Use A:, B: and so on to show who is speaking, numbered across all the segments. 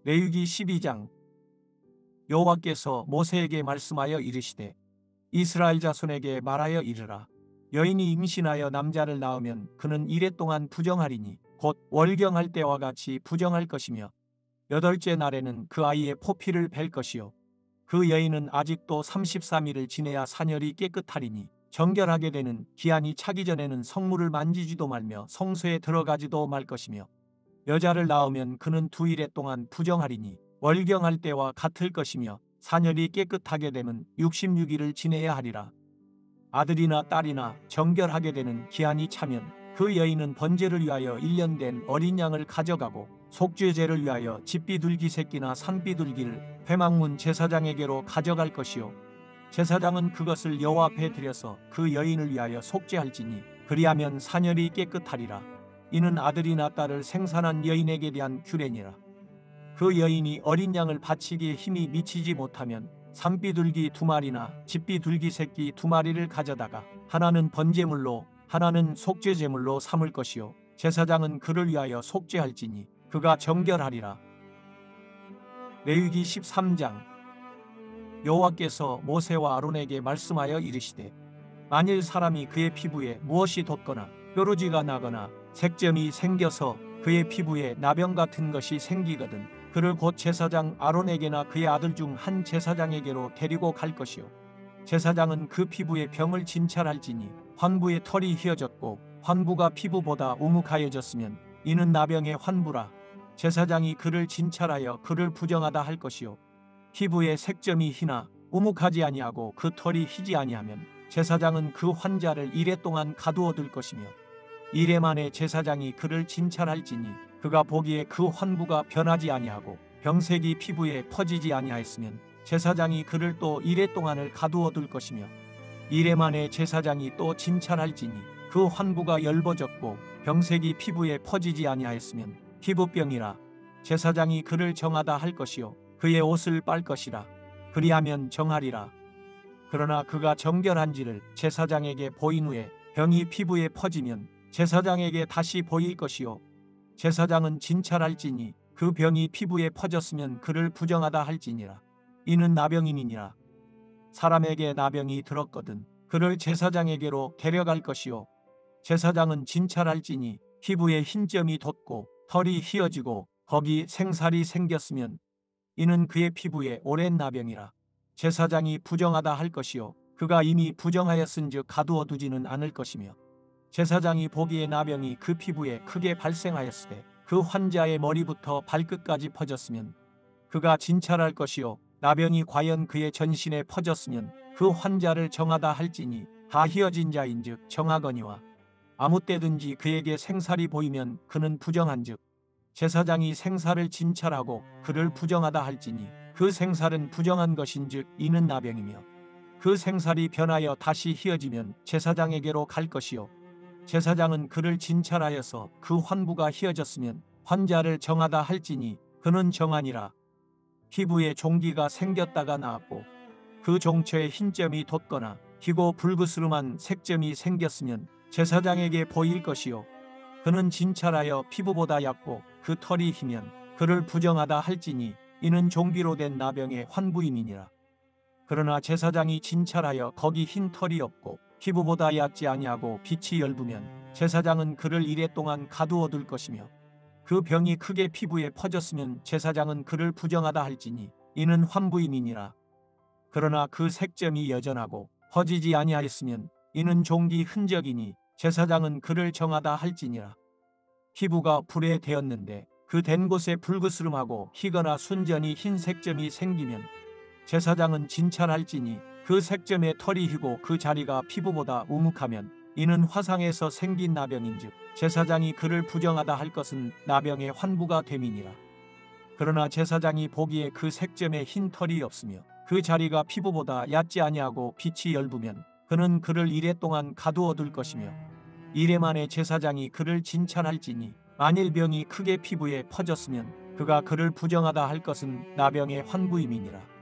A: 레위기 12장. 여호와께서 모세에게 말씀하여 이르시되 이스라엘 자손에게 말하여 이르라. 여인이 임신하여 남자를 낳으면 그는 이레 동안 부정하리니 곧 월경할 때와 같이 부정할 것이며 8째 날에는 그 아이의 포피를 벨 것이요 그 여인은 아직도 33일을 지내야 산열이 깨끗하리니 정결하게 되는 기한이 차기 전에는 성물을 만지지도 말며 성소에 들어가지도 말 것이며 여자를 낳으면 그는 2일 동안 부정하리니 월경할 때와 같을 것이며 산열이 깨끗하게 되면 66일을 지내야 하리라. 아들이나 딸이나 정결하게 되는 기한이 차면 그 여인은 번제를 위하여 1년 된 어린 양을 가져가고 속죄제를 위하여 집비둘기 새끼나 산비둘기를 회막문 제사장에게로 가져갈 것이요 제사장은 그것을 여호와 앞에 드려서 그 여인을 위하여 속죄할지니 그리하면 산열이 깨끗하리라. 이는 아들이나 딸을 생산한 여인에게 대한 규례니라. 그 여인이 어린 양을 바치기에 힘이 미치지 못하면 산비둘기 2마리나 집비둘기 새끼 2마리를 가져다가 하나는 번제물로 하나는 속죄제물로 삼을 것이요 제사장은 그를 위하여 속죄할지니 그가 정결하리라. 레위기 13장. 여호와께서 모세와 아론에게 말씀하여 이르시되 만일 사람이 그의 피부에 무엇이 돋거나 뾰루지가 나거나 색점이 생겨서 그의 피부에 나병 같은 것이 생기거든 그를 곧 제사장 아론에게나 그의 아들 중 한 제사장에게로 데리고 갈 것이요 제사장은 그 피부에 병을 진찰할지니 환부의 털이 휘어졌고 환부가 피부보다 우묵하여졌으면 이는 나병의 환부라. 제사장이 그를 진찰하여 그를 부정하다 할 것이요 피부에 색점이 희나 우묵하지 아니하고 그 털이 희지 아니하면 제사장은 그 환자를 이레 동안 가두어 둘 것이며 이레 만에 제사장이 그를 진찰할지니 그가 보기에 그 환부가 변하지 아니하고 병색이 피부에 퍼지지 아니하였으면 제사장이 그를 또 이레 동안을 가두어 둘 것이며 이레 만에 제사장이 또 진찰할지니 그 환부가 엷어졌고 병색이 피부에 퍼지지 아니하였으면 피부병이라. 제사장이 그를 정하다 할 것이요 그의 옷을 빨 것이라. 그리하면 정하리라. 그러나 그가 정결한지를 제사장에게 보인 후에 병이 피부에 퍼지면 제사장에게 다시 보일 것이요 제사장은 진찰할지니 그 병이 피부에 퍼졌으면 그를 부정하다 할지니라. 이는 나병임이니라. 사람에게 나병이 들었거든 그를 제사장에게로 데려갈 것이요 제사장은 진찰할지니 피부에 흰점이 돋고 털이 휘어지고 거기 생살이 생겼으면 이는 그의 피부에 오랜 나병이라. 제사장이 부정하다 할 것이요 그가 이미 부정하였은즉 가두어 두지는 않을 것이며 제사장이 보기에 나병이 그 피부에 크게 발생하였으되 그 환자의 머리부터 발끝까지 퍼졌으면 그가 진찰할 것이요 나병이 과연 그의 전신에 퍼졌으면 그 환자를 정하다 할지니 다 휘어진 자인즉 정하거니와 아무 때든지 그에게 생살이 보이면 그는 부정한즉 제사장이 생살을 진찰하고 그를 부정하다 할지니 그 생살은 부정한 것인즉 이는 나병이며 그 생살이 변하여 다시 휘어지면 제사장에게로 갈 것이요 제사장은 그를 진찰하여서 그 환부가 휘어졌으면 환자를 정하다 할지니 그는 정하니라. 피부에 종기가 생겼다가 나았고 그 종처에 흰점이 돋거나 희고 불그스름한 색점이 생겼으면 제사장에게 보일 것이요 그는 진찰하여 피부보다 얇고 그 털이 희면 그를 부정하다 할지니 이는 종기로 된 나병의 환부임이니라. 그러나 제사장이 진찰하여 거기 흰 털이 없고 피부보다 얕지 아니하고 빛이 엷으면 제사장은 그를 이레 동안 가두어 둘 것이며 그 병이 크게 피부에 퍼졌으면 제사장은 그를 부정하다 할지니 이는 환부임이니라. 그러나 그 색점이 여전하고 퍼지지 아니하였으면 이는 종기 흔적이니 제사장은 그를 정하다 할지니라. 피부가 불에 데었는데 그 댄 곳에 불그스름하고 희거나 순전히 흰 색점이 생기면 제사장은 진찰할지니 그 색점에 털이 희고 그 자리가 피부보다 우묵하면 이는 화상에서 생긴 나병인즉 제사장이 그를 부정하다 할 것은 나병의 환부가 됨이니라. 그러나 제사장이 보기에 그 색점에 흰 털이 없으며 그 자리가 피부보다 얕지 아니하고 빛이 엷으면 그는 그를 이레 동안 가두어 둘 것이며 이레 만에 제사장이 그를 진찰할지니 만일 병이 크게 피부에 퍼졌으면 그가 그를 부정하다 할 것은 나병의 환부임이니라.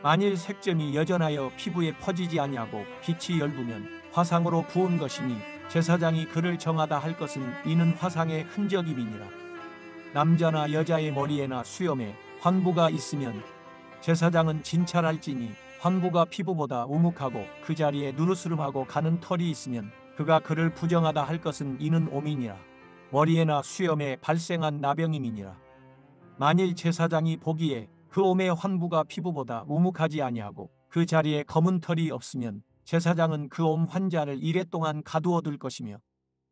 A: 만일 색점이 여전하여 피부에 퍼지지 아니하고 빛이 엷으면 화상으로 부은 것이니 제사장이 그를 정하다 할 것은 이는 화상의 흔적임이니라. 남자나 여자의 머리에나 수염에 환부가 있으면 제사장은 진찰할지니 환부가 피부보다 우묵하고 그 자리에 누르스름하고 가는 털이 있으면 그가 그를 부정하다 할 것은 이는 오민이라. 머리에나 수염에 발생한 나병임이니라. 만일 제사장이 보기에 그 옴의 환부가 피부보다 우묵하지 아니하고 그 자리에 검은 털이 없으면 제사장은 그 옴 환자를 이레 동안 가두어 둘 것이며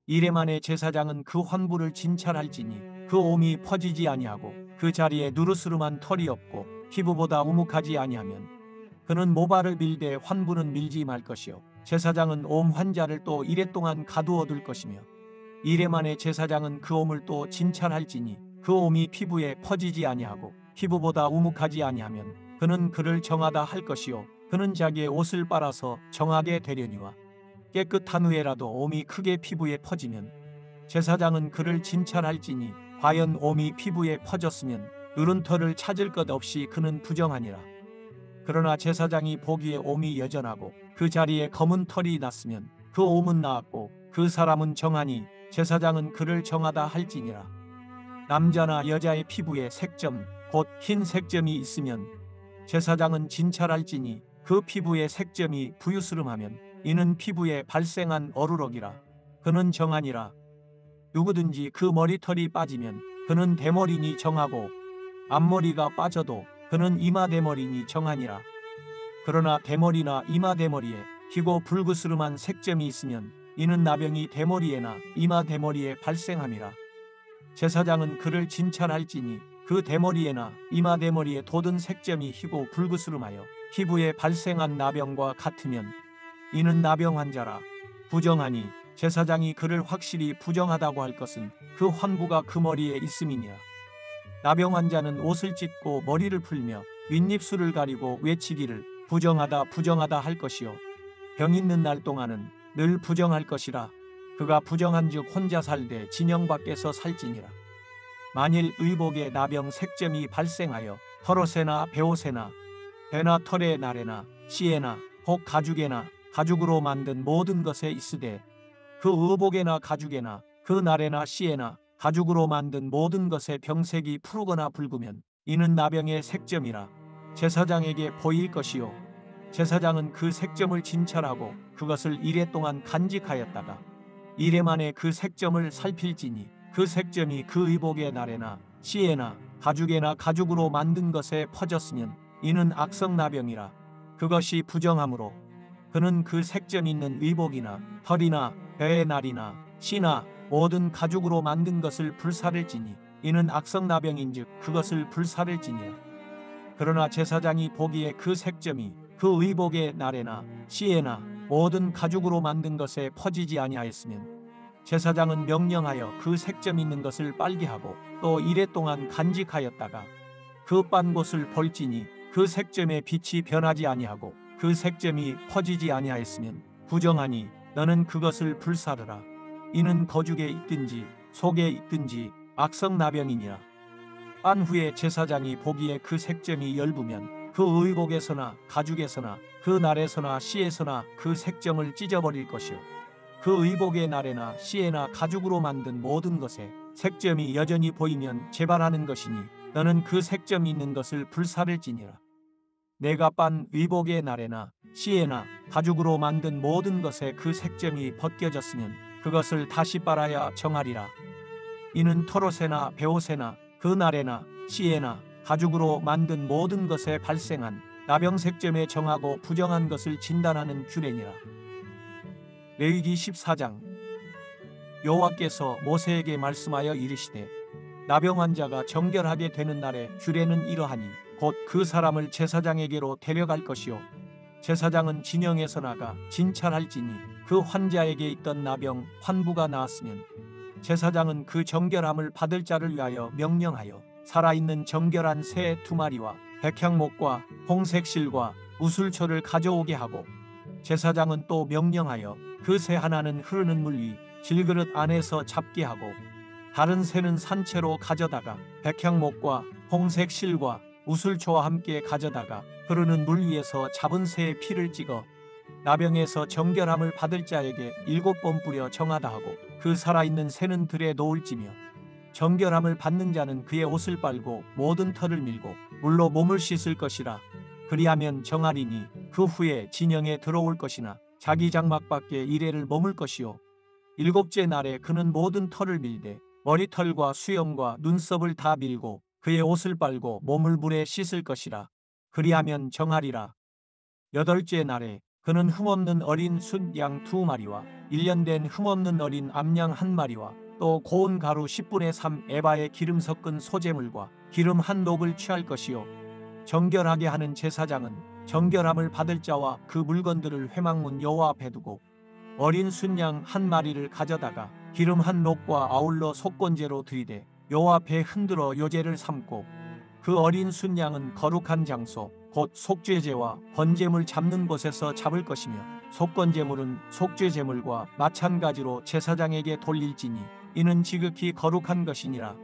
A: 이레 만에 제사장은 그 환부를 진찰할지니 그 옴이 퍼지지 아니하고 그 자리에 누르스름한 털이 없고 피부보다 우묵하지 아니하면 그는 모발을 밀되 환부는 밀지 말 것이요 제사장은 옴 환자를 또 이레 동안 가두어 둘 것이며 이레 만에 제사장은 그 옴을 또 진찰할지니 그 옴이 피부에 퍼지지 아니하고 피부보다 우묵하지 아니하면 그는 그를 정하다 할 것이요 그는 자기의 옷을 빨아서 정하게 되려니와 깨끗한 후에라도 옴이 크게 피부에 퍼지면 제사장은 그를 진찰할지니 과연 옴이 피부에 퍼졌으면 누른 털을 찾을 것 없이 그는 부정하니라. 그러나 제사장이 보기에 옴이 여전하고 그 자리에 검은 털이 났으면 그 옴은 나았고 그 사람은 정하니 제사장은 그를 정하다 할지니라. 남자나 여자의 피부에 색점 곧 흰 색점이 있으면 제사장은 진찰할지니 그 피부에 색점이 부유스름하면 이는 피부에 발생한 어루럭이라. 그는 정하니라. 누구든지 그 머리털이 빠지면 그는 대머리니 정하고 앞머리가 빠져도 그는 이마대머리니 정하니라. 그러나 대머리나 이마대머리에 희고 붉으스름한 색점이 있으면 이는 나병이 대머리에나 이마대머리에 발생함이라. 제사장은 그를 진찰할지니 그 대머리에나 이마대머리에 돋은 색점이 희고 붉으스름하여 피부에 발생한 나병과 같으면 이는 나병 환자라. 부정하니 제사장이 그를 확실히 부정하다고 할 것은 그 환부가 그 머리에 있음이니라. 나병 환자는 옷을 찢고 머리를 풀며 윗입술을 가리고 외치기를 부정하다 부정하다 할 것이요 병 있는 날 동안은 늘 부정할 것이라. 그가 부정한즉 혼자 살되 진영 밖에서 살지니라. 만일 의복에 나병 색점이 발생하여 털옷에나 베옷에나 배나 털의 날에나 씨에나 혹 가죽에나 가죽으로 만든 모든 것에 있으되 그 의복에나 가죽에나 그 날에나 씨에나 가죽으로 만든 모든 것의 병색이 푸르거나 붉으면 이는 나병의 색점이라. 제사장에게 보일 것이요 제사장은 그 색점을 진찰하고 그것을 이레 동안 간직하였다가 이레 만에 그 색점을 살필지니 그 색점이 그 의복의 날에나 씨에나 가죽에나 가죽으로 만든 것에 퍼졌으면 이는 악성나병이라. 그것이 부정함으로 그는 그 색점 있는 의복이나 털이나 배의 날이나 씨나 모든 가죽으로 만든 것을 불사를지니 이는 악성나병인즉 그것을 불사를지니라. 그러나 제사장이 보기에 그 색점이 그 의복의 날에나 씨에나 모든 가죽으로 만든 것에 퍼지지 아니하였으면 제사장은 명령하여 그 색점 있는 것을 빨게 하고 또 이레 동안 간직하였다가 그 빤 곳을 볼지니 그 색점의 빛이 변하지 아니하고 그 색점이 퍼지지 아니하였으면 부정하니 너는 그것을 불사르라. 이는 거죽에 있든지 속에 있든지 악성나병이니라. 빤 후에 제사장이 보기에 그 색점이 엷으면 그 의복에서나 가죽에서나 그 날에서나 씨에서나 그 색점을 찢어버릴 것이요 그 의복의 날에나 씨에나 가죽으로 만든 모든 것에 색점이 여전히 보이면 재발하는 것이니 너는 그 색점 있는 것을 불사를지니라. 내가 빤 의복의 날에나 씨에나 가죽으로 만든 모든 것에 그 색점이 벗겨졌으면 그것을 다시 빨아야 정하리라. 이는 털옷에나 베옷에나 그 날에나 씨에나 가죽으로 만든 모든 것에 발생한 나병색점에 정하고 부정한 것을 진단하는 규례니라. 레위기 14장. 여호와께서 모세에게 말씀하여 이르시되 나병 환자가 정결하게 되는 날에 규례는 이러하니 곧 그 사람을 제사장에게로 데려갈 것이요 제사장은 진영에서 나가 진찰할지니 그 환자에게 있던 나병 환부가 나았으면 제사장은 그 정결함을 받을 자를 위하여 명령하여 살아있는 정결한 새 2마리와 백향목과 홍색실과 우술초를 가져오게 하고 제사장은 또 명령하여 그 새 하나는 흐르는 물 위 질그릇 안에서 잡게 하고 다른 새는 산채로 가져다가 백향목과 홍색실과 우술초와 함께 가져다가 흐르는 물 위에서 잡은 새의 피를 찍어 나병에서 정결함을 받을 자에게 7번 뿌려 정하다 하고 그 살아있는 새는 들에 놓을지며 정결함을 받는 자는 그의 옷을 빨고 모든 털을 밀고 물로 몸을 씻을 것이라. 그리하면 정하리니 그 후에 진영에 들어올 것이나 자기 장막 밖에 이레를 머물 것이요. 일곱째 날에 그는 모든 털을 밀되 머리털과 수염과 눈썹을 다 밀고 그의 옷을 빨고 몸을 물에 씻을 것이라. 그리하면 정하리라. 여덟째 날에 그는 흠없는 어린 숫 양 2마리와 1년 된 흠없는 어린 암양 1마리와 또 고운 가루 10분의 3 에바의 기름 섞은 소재물과 기름 한 녹을 취할 것이요. 정결하게 하는 제사장은 정결함을 받을 자와 그 물건들을 회막문 여호와 앞에 두고 어린 순양 1마리를 가져다가 기름 한 녹과 아울러 속건제로 드리되 여호와 앞에 흔들어 요제를 삼고 그 어린 순양은 거룩한 장소 곧 속죄제와 번제물 잡는 곳에서 잡을 것이며 속건제물은 속죄제물과 마찬가지로 제사장에게 돌릴지니 이는 지극히 거룩한 것이니라.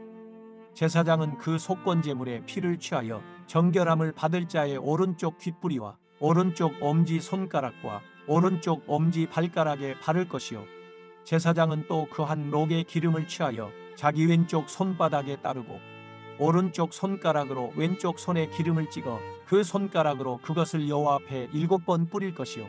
A: 제사장은 그 속건제물의 피를 취하여 정결함을 받을 자의 오른쪽 귓뿌리와 오른쪽 엄지 손가락과 오른쪽 엄지 발가락에 바를 것이요. 제사장은 또 그 한 녹의 기름을 취하여 자기 왼쪽 손바닥에 따르고 오른쪽 손가락으로 왼쪽 손에 기름을 찍어 그 손가락으로 그것을 여호와 앞에 7번 뿌릴 것이요.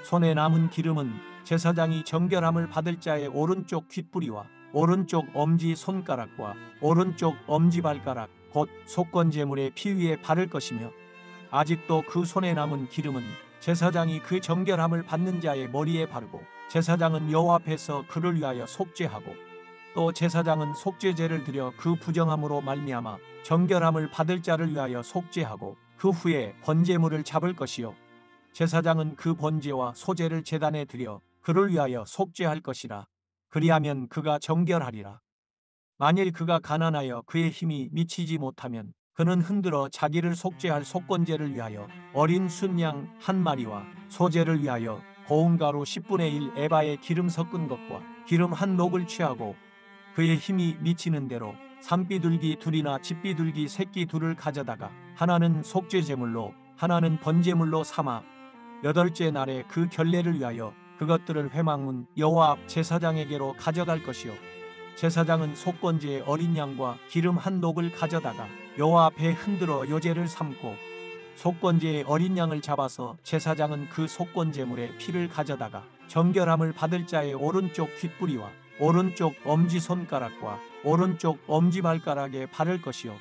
A: 손에 남은 기름은 제사장이 정결함을 받을 자의 오른쪽 귓뿌리와 오른쪽 엄지 손가락과 오른쪽 엄지 발가락 곧 속건제물의 피 위에 바를 것이며 아직도 그 손에 남은 기름은 제사장이 그 정결함을 받는 자의 머리에 바르고 제사장은 여호와 앞에서 그를 위하여 속죄하고 또 제사장은 속죄제를 드려 그 부정함으로 말미암아 정결함을 받을 자를 위하여 속죄하고 그 후에 번제물을 잡을 것이요. 제사장은 그 번제와 소제를 제단에 드려 그를 위하여 속죄할 것이라. 그리하면 그가 정결하리라. 만일 그가 가난하여 그의 힘이 미치지 못하면 그는 흔들어 자기를 속죄할 속건제를 위하여 어린 순양 1마리와 소제를 위하여 고운 가루 10분의 1 에바의 기름 섞은 것과 기름 한 녹을 취하고 그의 힘이 미치는 대로 산비둘기 2이나 집비둘기 새끼 2를 가져다가 하나는 속죄제물로 하나는 번제물로 삼아 여덟째 날에 그 결례를 위하여 그것들을 회막문 여호와 앞 제사장에게로 가져갈 것이요. 제사장은 속건제의 어린 양과 기름 한 녹을 가져다가 여호와 앞에 흔들어 요제를 삼고 속건제의 어린 양을 잡아서 제사장은 그 속건제물의 피를 가져다가 정결함을 받을 자의 오른쪽 귓뿌리와 오른쪽 엄지손가락과 오른쪽 엄지발가락에 바를 것이요.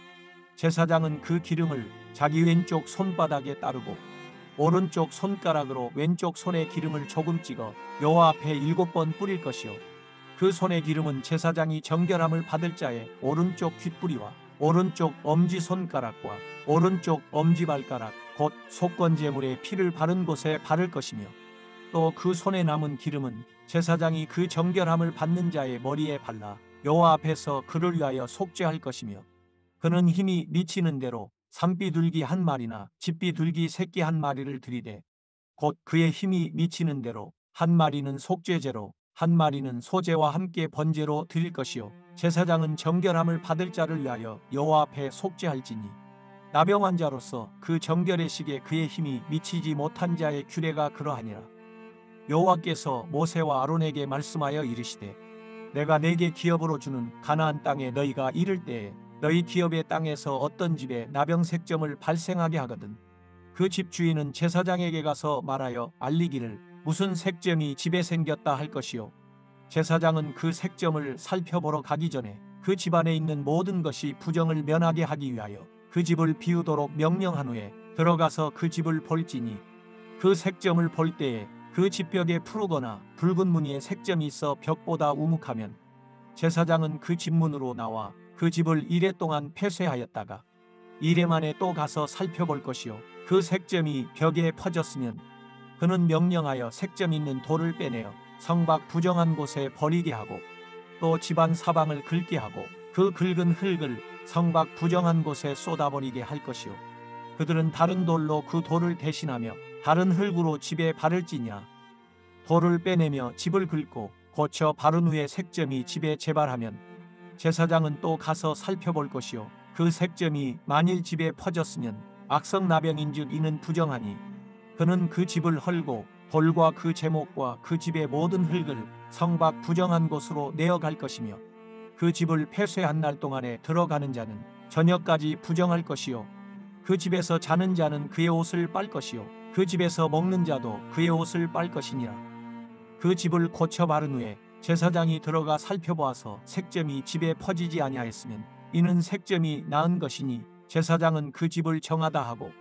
A: 제사장은 그 기름을 자기 왼쪽 손바닥에 따르고 오른쪽 손가락으로 왼쪽 손에 기름을 조금 찍어 여호와 앞에 7번 뿌릴 것이요. 그 손의 기름은 제사장이 정결함을 받을 자의 오른쪽 귓뿌리와 오른쪽 엄지손가락과 오른쪽 엄지발가락 곧 속건제물의 피를 바른 곳에 바를 것이며 또 그 손에 남은 기름은 제사장이 그 정결함을 받는 자의 머리에 발라 여호와 앞에서 그를 위하여 속죄할 것이며 그는 힘이 미치는 대로 산비둘기 1마리나 집비둘기 새끼 1마리를 드리되 곧 그의 힘이 미치는 대로 1마리는 속죄제로 1마리는 소제와 함께 번제로 드릴 것이요. 제사장은 정결함을 받을 자를 위하여 여호와 앞에 속죄할지니 나병한 자로서 그 정결의 시기에 그의 힘이 미치지 못한 자의 규례가 그러하니라. 여호와께서 모세와 아론에게 말씀하여 이르시되 내가 네게 기업으로 주는 가나안 땅에 너희가 이를 때에 너희 기업의 땅에서 어떤 집에 나병 색점을 발생하게 하거든 그 집 주인은 제사장에게 가서 말하여 알리기를 무슨 색점이 집에 생겼다 할 것이요. 제사장은 그 색점을 살펴보러 가기 전에 그 집안에 있는 모든 것이 부정을 면하게 하기 위하여 그 집을 비우도록 명령한 후에 들어가서 그 집을 볼지니 그 색점을 볼 때에 그 집벽에 푸르거나 붉은 무늬의 색점이 있어 벽보다 우묵하면 제사장은 그 집문으로 나와 그 집을 이레 동안 폐쇄하였다가 이레 만에 또 가서 살펴볼 것이요. 그 색점이 벽에 퍼졌으면 그는 명령하여 색점 있는 돌을 빼내어 성밖 부정한 곳에 버리게 하고 또 집안 사방을 긁게 하고 그 긁은 흙을 성밖 부정한 곳에 쏟아버리게 할 것이요. 그들은 다른 돌로 그 돌을 대신하며 다른 흙으로 집에 바를지냐 돌을 빼내며 집을 긁고 고쳐 바른 후에 색점이 집에 재발하면 제사장은 또 가서 살펴볼 것이요. 그 색점이 만일 집에 퍼졌으면 악성나병인즉 이는 부정하니 그는 그 집을 헐고 돌과 그 제목과 그 집의 모든 흙을 성밖 부정한 곳으로 내어갈 것이며 그 집을 폐쇄한 날 동안에 들어가는 자는 저녁까지 부정할 것이요 그 집에서 자는 자는 그의 옷을 빨 것이요 그 집에서 먹는 자도 그의 옷을 빨 것이니라. 그 집을 고쳐 바른 후에 제사장이 들어가 살펴보아서 색점이 집에 퍼지지 아니하였으면 이는 색점이 나은 것이니 제사장은 그 집을 정하다 하고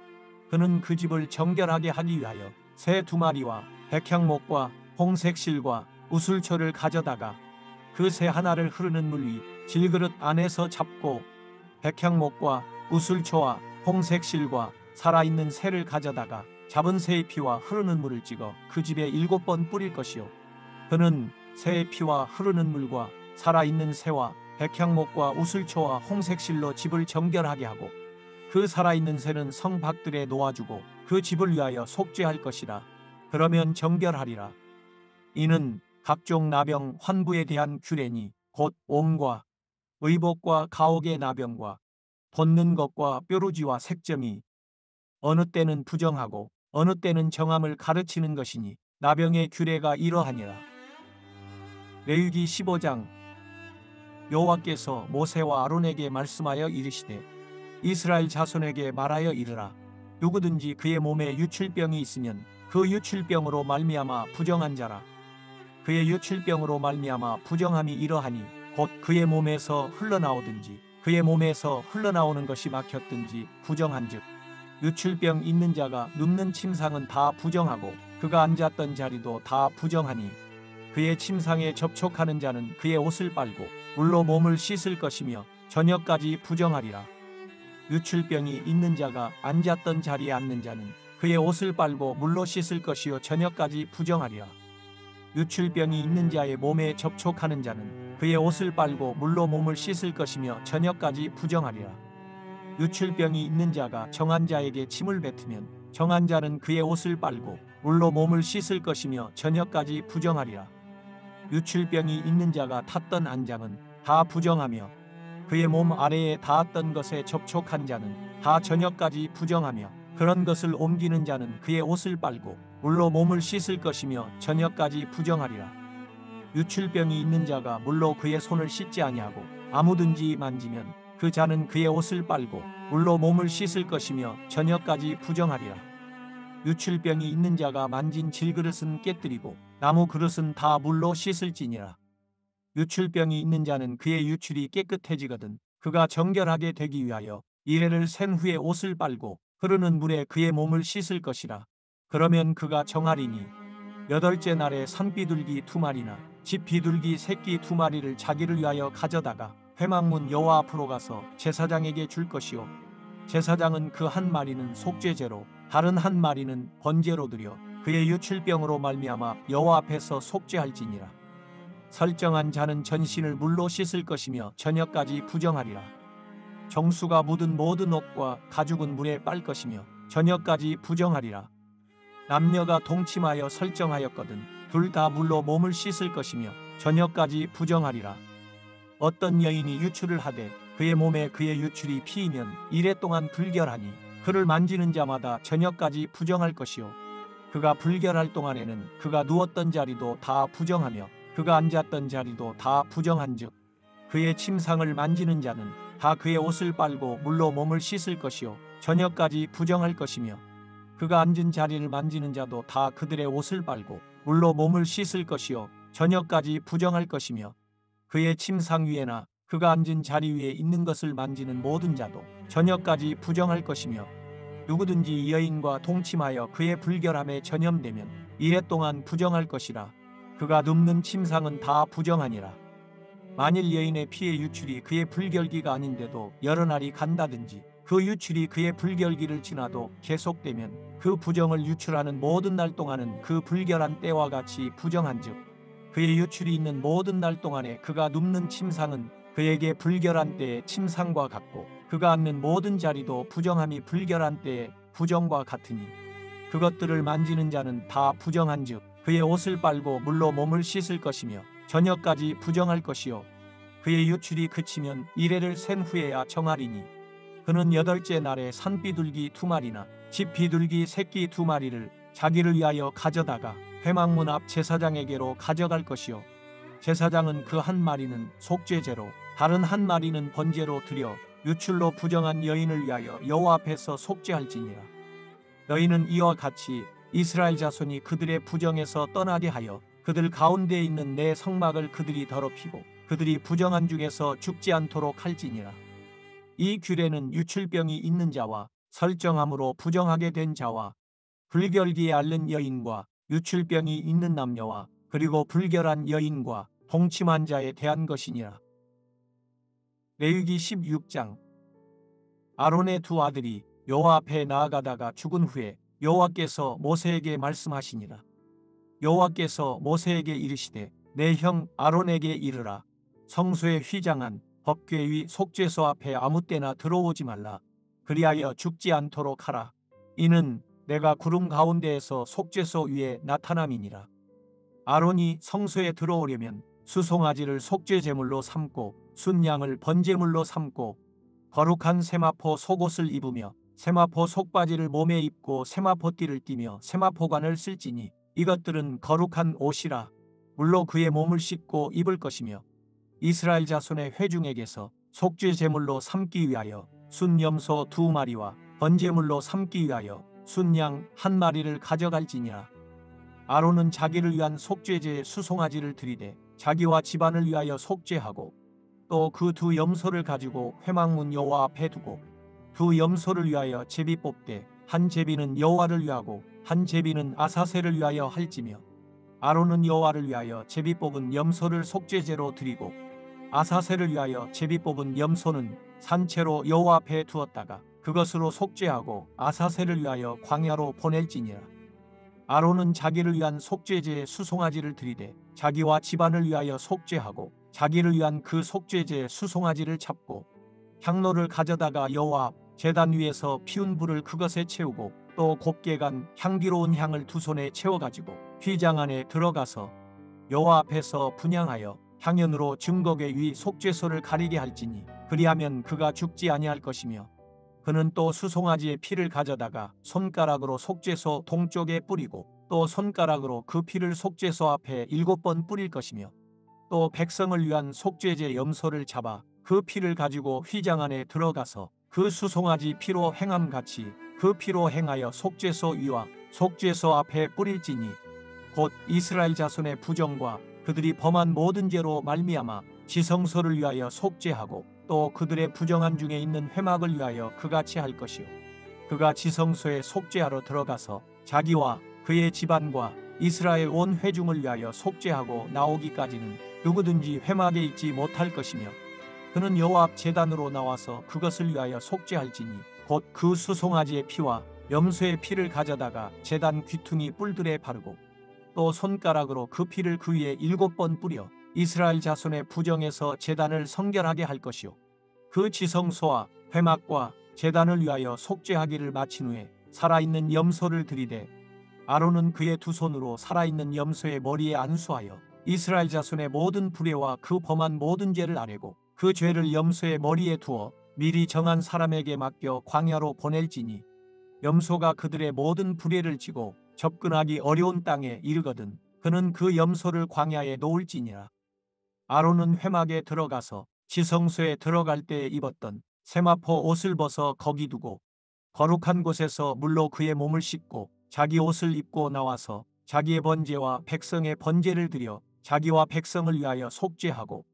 A: 그는 그 집을 정결하게 하기 위하여 새 2마리와 백향목과 홍색 실과 우슬초를 가져다가 그 새 하나를 흐르는 물 위 질그릇 안에서 잡고 백향목과 우슬초와 홍색 실과 살아있는 새를 가져다가 잡은 새의 피와 흐르는 물을 찍어 그 집에 7번 뿌릴 것이요 그는 새의 피와 흐르는 물과 살아있는 새와 백향목과 우슬초와 홍색 실로 집을 정결하게 하고 그 살아있는 새는 성 밖들에 놓아주고 그 집을 위하여 속죄할 것이라. 그러면 정결하리라. 이는 각종 나병 환부에 대한 규례니 곧 옴과 의복과 가옥의 나병과 돋는 것과 뾰루지와 색점이 어느 때는 부정하고 어느 때는 정함을 가르치는 것이니 나병의 규례가 이러하니라. 레위기 15장. 여호와께서 모세와 아론에게 말씀하여 이르시되 이스라엘 자손에게 말하여 이르라. 누구든지 그의 몸에 유출병이 있으면 그 유출병으로 말미암아 부정한 자라. 그의 유출병으로 말미암아 부정함이 이러하니 곧 그의 몸에서 흘러나오든지 그의 몸에서 흘러나오는 것이 막혔든지 부정한즉 유출병 있는 자가 눕는 침상은 다 부정하고 그가 앉았던 자리도 다 부정하니 그의 침상에 접촉하는 자는 그의 옷을 빨고 물로 몸을 씻을 것이며 저녁까지 부정하리라. 유출병이 있는 자가 앉았던 자리에 앉는 자는 그의 옷을 빨고 물로 씻을 것이요 저녁까지 부정하리라. 유출병이 있는 자의 몸에 접촉하는 자는 그의 옷을 빨고 물로 몸을 씻을 것이며 저녁까지 부정하리라. 유출병이 있는 자가 정한 자에게 침을 뱉으면 정한 자는 그의 옷을 빨고 물로 몸을 씻을 것이며 저녁까지 부정하리라. 유출병이 있는 자가 탔던 안장은 다 부정하며 그의 몸 아래에 닿았던 것에 접촉한 자는 다 저녁까지 부정하며 그런 것을 옮기는 자는 그의 옷을 빨고 물로 몸을 씻을 것이며 저녁까지 부정하리라. 유출병이 있는 자가 물로 그의 손을 씻지 아니하고 아무든지 만지면 그 자는 그의 옷을 빨고 물로 몸을 씻을 것이며 저녁까지 부정하리라. 유출병이 있는 자가 만진 질그릇은 깨뜨리고 나무 그릇은 다 물로 씻을지니라. 유출병이 있는 자는 그의 유출이 깨끗해지거든 그가 정결하게 되기 위하여 이레를 센 후에 옷을 빨고 흐르는 물에 그의 몸을 씻을 것이라. 그러면 그가 정하리니 8째 날에 산비둘기 2마리나 집비둘기 새끼 2마리를 자기를 위하여 가져다가 회막문 여호와 앞으로 가서 제사장에게 줄 것이요 제사장은 그 한 마리는 속죄제로 다른 한 마리는 번제로 드려 그의 유출병으로 말미암아 여호와 앞에서 속죄할지니라. 설정한 자는 전신을 물로 씻을 것이며 저녁까지 부정하리라. 정수가 묻은 모든 옷과 가죽은 물에 빨 것이며 저녁까지 부정하리라. 남녀가 동침하여 설정하였거든 둘 다 물로 몸을 씻을 것이며 저녁까지 부정하리라. 어떤 여인이 유출을 하되 그의 몸에 그의 유출이 피이면 이레 동안 불결하니 그를 만지는 자마다 저녁까지 부정할 것이요 그가 불결할 동안에는 그가 누웠던 자리도 다 부정하며 그가 앉았던 자리도 다 부정한즉 그의 침상을 만지는 자는 다 그의 옷을 빨고 물로 몸을 씻을 것이요 저녁까지 부정할 것이며 그가 앉은 자리를 만지는 자도 다 그들의 옷을 빨고 물로 몸을 씻을 것이요 저녁까지 부정할 것이며 그의 침상 위에나 그가 앉은 자리 위에 있는 것을 만지는 모든 자도 저녁까지 부정할 것이며 누구든지 여인과 동침하여 그의 불결함에 전염되면 이래 동안 부정할 것이라. 그가 눕는 침상은 다 부정하니라. 만일 여인의 피의 유출이 그의 불결기가 아닌데도 여러 날이 간다든지 그 유출이 그의 불결기를 지나도 계속되면 그 부정을 유출하는 모든 날 동안은 그 불결한 때와 같이 부정한즉 그의 유출이 있는 모든 날 동안에 그가 눕는 침상은 그에게 불결한 때의 침상과 같고 그가 앉는 모든 자리도 부정함이 불결한 때의 부정과 같으니 그것들을 만지는 자는 다 부정한즉 그의 옷을 빨고 물로 몸을 씻을 것이며 저녁까지 부정할 것이요 그의 유출이 그치면 이레를 센 후에야 정하리니 그는 8째 날에 산비둘기 2마리나 집비둘기 새끼 2마리를 자기를 위하여 가져다가 회막문 앞 제사장에게로 가져갈 것이요 제사장은 그 한 마리는 속죄제로 다른 한 마리는 번제로 드려 유출로 부정한 여인을 위하여 여호와 앞에서 속죄할지니라. 너희는 이와 같이 이스라엘 자손이 그들의 부정에서 떠나게 하여 그들 가운데에 있는 내 성막을 그들이 더럽히고 그들이 부정한 중에서 죽지 않도록 할지니라. 이 규례는 유출병이 있는 자와 설정함으로 부정하게 된 자와 불결기에 앓는 여인과 유출병이 있는 남녀와 그리고 불결한 여인과 동침한 자에 대한 것이니라. 레위기 16장. 아론의 두 아들이 여호와 앞에 나아가다가 죽은 후에 여호와께서 모세에게 말씀하시니라. 여호와께서 모세에게 이르시되 내 형 아론에게 이르라. 성소에 휘장한 법궤 위 속죄소 앞에 아무 때나 들어오지 말라. 그리하여 죽지 않도록 하라. 이는 내가 구름 가운데에서 속죄소 위에 나타남이니라. 아론이 성소에 들어오려면 수송아지를 속죄 제물로 삼고 순양을 번제물로 삼고 거룩한 세마포 속옷을 입으며 세마포 속바지를 몸에 입고 세마포띠를 띠며 세마포관을 쓸지니 이것들은 거룩한 옷이라. 물로 그의 몸을 씻고 입을 것이며 이스라엘 자손의 회중에게서 속죄 제물로 삼기 위하여 순염소 2마리와 번제물로 삼기 위하여 순양 1마리를 가져갈지니라. 아론은 자기를 위한 속죄제의 수송아지를 드리되 자기와 집안을 위하여 속죄하고 또 그 두 염소를 가지고 회막문 여호와 앞에 두고 두 염소를 위하여 제비 뽑되 한 제비는 여호와를 위하고 한 제비는 아사셀을 위하여 할지며 아론은 여호와를 위하여 제비 뽑은 염소를 속죄제로 드리고 아사셀을 위하여 제비 뽑은 염소는 산채로 여호와 앞에 두었다가 그것으로 속죄하고 아사셀을 위하여 광야로 보낼지니라. 아론은 자기를 위한 속죄제의 수송아지를 드리되 자기와 집안을 위하여 속죄하고 자기를 위한 그 속죄제의 수송아지를 잡고 향로를 가져다가 여호와 앞 제단 위에서 피운 불을 그것에 채우고 또 곱게 간 향기로운 향을 두 손에 채워가지고 휘장 안에 들어가서 여호와 앞에서 분향하여 향연으로 증거궤 위 속죄소를 가리게 할지니 그리하면 그가 죽지 아니할 것이며 그는 또 수송아지의 피를 가져다가 손가락으로 속죄소 동쪽에 뿌리고 또 손가락으로 그 피를 속죄소 앞에 7번 뿌릴 것이며 또 백성을 위한 속죄제 염소를 잡아 그 피를 가지고 휘장 안에 들어가서 그 수송아지 피로 행함같이 그 피로 행하여 속죄소 위와 속죄소 앞에 뿌릴지니 곧 이스라엘 자손의 부정과 그들이 범한 모든 죄로 말미암아 지성소를 위하여 속죄하고 또 그들의 부정한 중에 있는 회막을 위하여 그같이 할 것이요 그가 지성소에 속죄하러 들어가서 자기와 그의 집안과 이스라엘 온 회중을 위하여 속죄하고 나오기까지는 누구든지 회막에 있지 못할 것이며 그는 여호와 앞 제단으로 나와서 그것을 위하여 속죄할지니 곧 그 수송아지의 피와 염소의 피를 가져다가 제단 귀퉁이 뿔들에 바르고 또 손가락으로 그 피를 그 위에 7번 뿌려 이스라엘 자손의 부정에서 제단을 성결하게 할 것이요 그 지성소와 회막과 제단을 위하여 속죄하기를 마친 후에 살아있는 염소를 들이되 아론은 그의 두 손으로 살아있는 염소의 머리에 안수하여 이스라엘 자손의 모든 불의와 그 범한 모든 죄를 아뢰고 그 죄를 염소의 머리에 두어 미리 정한 사람에게 맡겨 광야로 보낼지니 염소가 그들의 모든 불의를 지고 접근하기 어려운 땅에 이르거든 그는 그 염소를 광야에 놓을지니라. 아론은 회막에 들어가서 지성소에 들어갈 때에 입었던 세마포 옷을 벗어 거기 두고 거룩한 곳에서 물로 그의 몸을 씻고 자기 옷을 입고 나와서 자기의 번제와 백성의 번제를 드려 자기와 백성을 위하여 속죄하고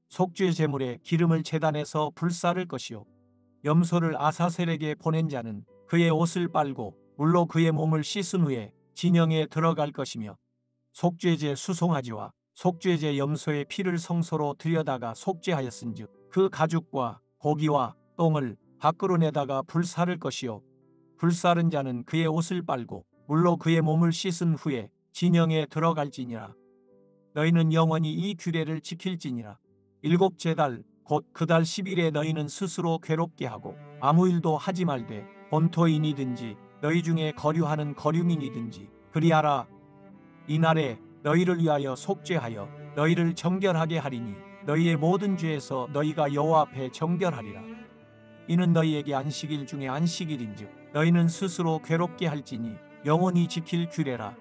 A: 속죄 제물에 기름을 제단에서 불사를 것이요 염소를 아사셀에게 보낸 자는 그의 옷을 빨고 물로 그의 몸을 씻은 후에 진영에 들어갈 것이며 속죄제 수송아지와 속죄제 염소의 피를 성소로 들여다가 속죄하였은즉 그 가죽과 고기와 똥을 밖으로 내다가 불사를 것이요 불사른 자는 그의 옷을 빨고 물로 그의 몸을 씻은 후에 진영에 들어갈지니라. 너희는 영원히 이 규례를 지킬지니라. 7째 달 곧 그 달 10일에 너희는 스스로 괴롭게 하고 아무 일도 하지 말되 본토인이든지 너희 중에 거류하는 거류민이든지 그리하라. 이날에 너희를 위하여 속죄하여 너희를 정결하게 하리니 너희의 모든 죄에서 너희가 여호와 앞에 정결하리라. 이는 너희에게 안식일 중에 안식일인즉 너희는 스스로 괴롭게 할지니 영원히 지킬 규례라.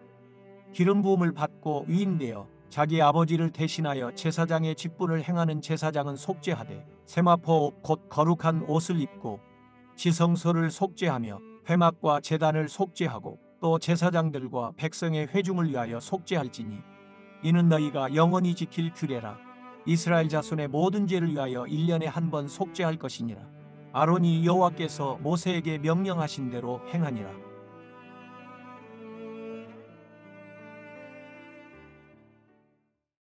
A: 기름 부음을 받고 위임되어 자기 아버지를 대신하여 제사장의 직분을 행하는 제사장은 속죄하되 세마포 곧 거룩한 옷을 입고 지성소를 속죄하며 회막과 제단을 속죄하고 또 제사장들과 백성의 회중을 위하여 속죄할지니 이는 너희가 영원히 지킬 규례라. 이스라엘 자손의 모든 죄를 위하여 1년에 한 번 속죄할 것이니라. 아론이 여호와께서 모세에게 명령하신 대로 행하니라.